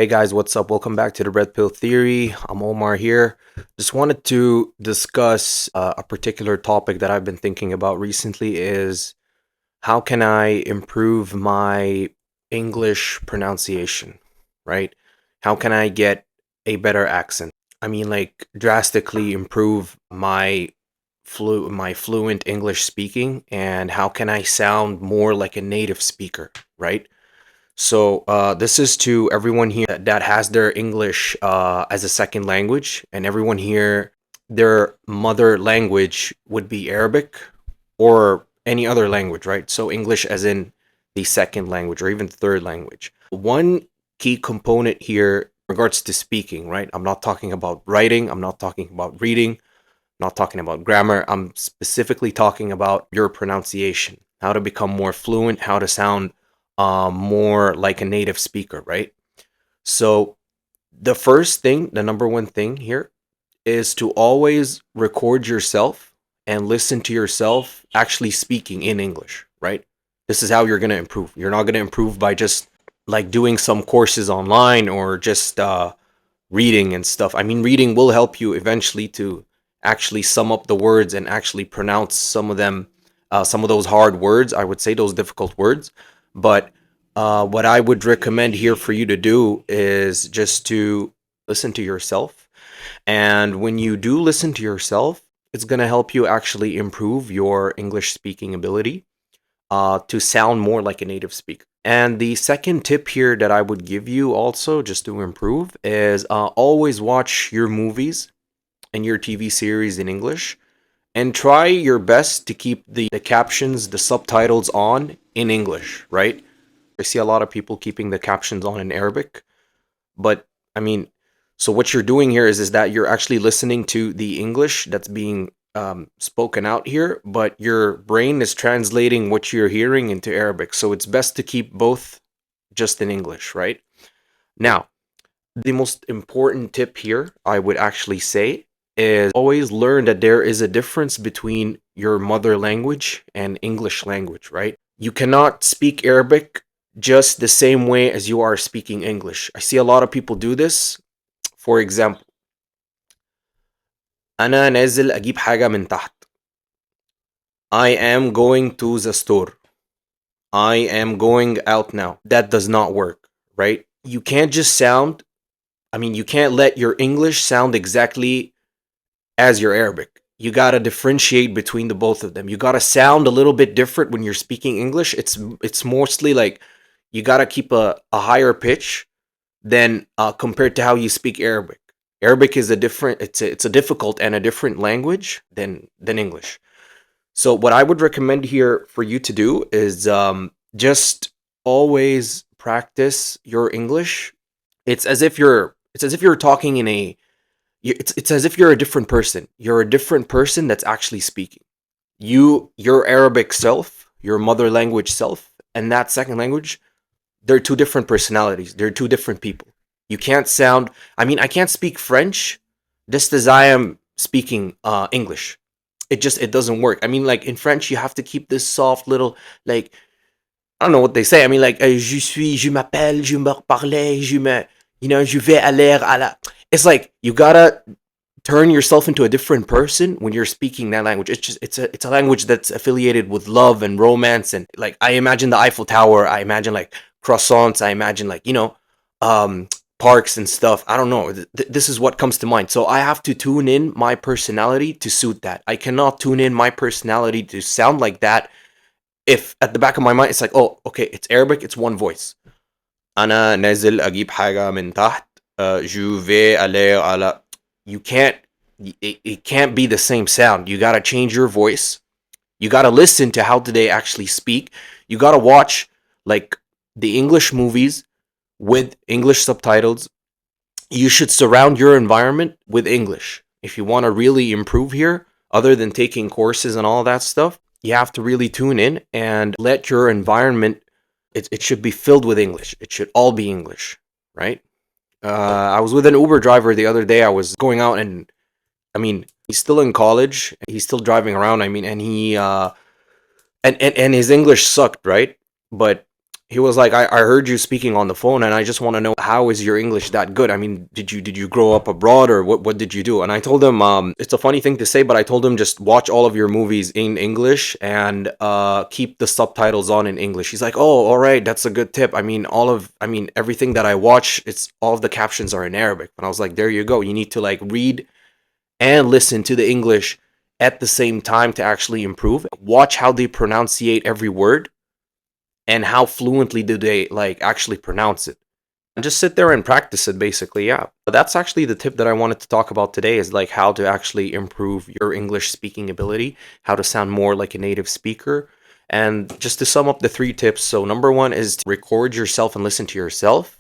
Hey guys, what's up? Welcome back to the Red Pill Theory. I'm Omar here. Just wanted to discuss a particular topic that I've been thinking about recently is how can I improve my English pronunciation, right? How can I get a better accent? I mean, like drastically improve my fluent English speaking, and how can I sound more like a native speaker, right? So this is to everyone here that has their English as a second language, and everyone here, their mother language would be Arabic or any other language, right? So English as in the second language or even third language. One key component here in regards to speaking, right? I'm not talking about writing, I'm not talking about reading, I'm not talking about grammar. I'm specifically talking about your pronunciation, how to become more fluent, how to sound more like a native speaker, right? So the first thing, the number one thing here is to always record yourself and listen to yourself actually speaking in English, right? This is how you're going to improve. You're not going to improve by just like doing some courses online or just reading and stuff. I mean, reading will help you eventually to actually sum up the words and actually pronounce some of them, some of those hard words, I would say those difficult words. But what I would recommend here for you to do is just to listen to yourself. And when you do listen to yourself, it's going to help you actually improve your English speaking ability to sound more like a native speaker. And the second tip here that I would give you also, just to improve, is always watch your movies and your TV series in English and try your best to keep the captions, the subtitles on in English, right? I see a lot of people keeping the captions on in Arabic, but I mean, so what you're doing here is that you're actually listening to the English that's being spoken out here, but your brain is translating what you're hearing into Arabic. So it's best to keep both just in English, right? Now, the most important tip here, I would actually say, is always learn that there is a difference between your mother language and English language, right? You cannot speak Arabic just the same way as you are speaking English. I see a lot of people do this. For example, أنا نازل أجيب حاجة من تحت. I am going to the store. I am going out now. That does not work, right? You can't just sound, I mean, you can't let your English sound exactly as your Arabic. You gotta differentiate between the both of them. You gotta sound a little bit different when you're speaking English. It's mostly like you gotta keep a higher pitch than compared to how you speak Arabic. Arabic is a different, it's a difficult and a different language than English. So what I would recommend here for you to do is just always practice your English. It's as if you're talking in a it's as if you're a different person. You're a different person that's actually speaking. Your Arabic self, your mother language self, and that second language, they're two different personalities. They're two different people. You can't sound. I mean, I can't speak French just as I am speaking English. It doesn't work. I mean, like in French, you have to keep this soft little like I don't know what they say. I mean, like je m'appelle, je me parlais, je vais aller à la. It's like you gotta turn yourself into a different person when you're speaking that language. It's a language that's affiliated with love and romance and like I imagine the Eiffel Tower, I imagine like croissants, I imagine like um parks and stuff. I don't know. This is what comes to mind. So I have to tune in my personality to suit that. I cannot tune in my personality to sound like that if at the back of my mind it's like, oh, okay, it's Arabic, it's one voice. أنا نازل أجيب حاجة من تحت. Je vais aller à la. You can't. It can't be the same sound. You gotta change your voice. You gotta listen to how do they actually speak. You gotta watch like the English movies with English subtitles. You should surround your environment with English if you want to really improve here. Other than taking courses and all that stuff, you have to really tune in and let your environment. It should be filled with English. It should all be English, right? I was with an Uber driver the other day. I was going out and I mean, he's still in college. He's still driving around. I mean, and he and his English sucked, right? But he was like, I heard you speaking on the phone, and I just want to know, how is your English that good? I mean, did you grow up abroad, or what did you do? And I told him, it's a funny thing to say, but I told him, just watch all of your movies in English and keep the subtitles on in English. He's like, oh, all right, that's a good tip. I mean everything that I watch, it's all of the captions are in Arabic. And I was like, there you go. You need to like read and listen to the English at the same time to actually improve. Watch how they pronunciate every word and how fluently do they like actually pronounce it. And just sit there and practice it basically. Yeah. But that's actually the tip that I wanted to talk about today, is like how to actually improve your English speaking ability, how to sound more like a native speaker. And just to sum up the three tips, so number one is to record yourself and listen to yourself.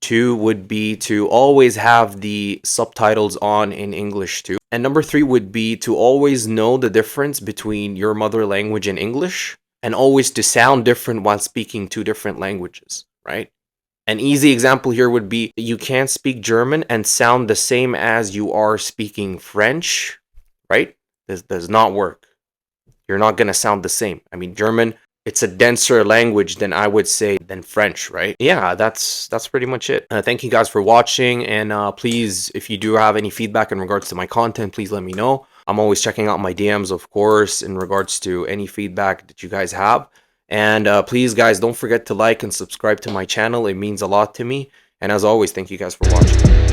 Two would be to always have the subtitles on in English too. And number three would be to always know the difference between your mother language and English, and always to sound different while speaking two different languages, right? An easy example here would be, you can't speak German and sound the same as you are speaking French, right? This does not work. You're not going to sound the same. I mean, German, it's a denser language than, I would say, than French, right? Yeah, that's pretty much it. Thank you guys for watching, and please, if you do have any feedback in regards to my content, please let me know. I'm always checking out my DMs, of course, in regards to any feedback that you guys have. And please, guys, don't forget to like and subscribe to my channel. It means a lot to me. And as always, thank you guys for watching.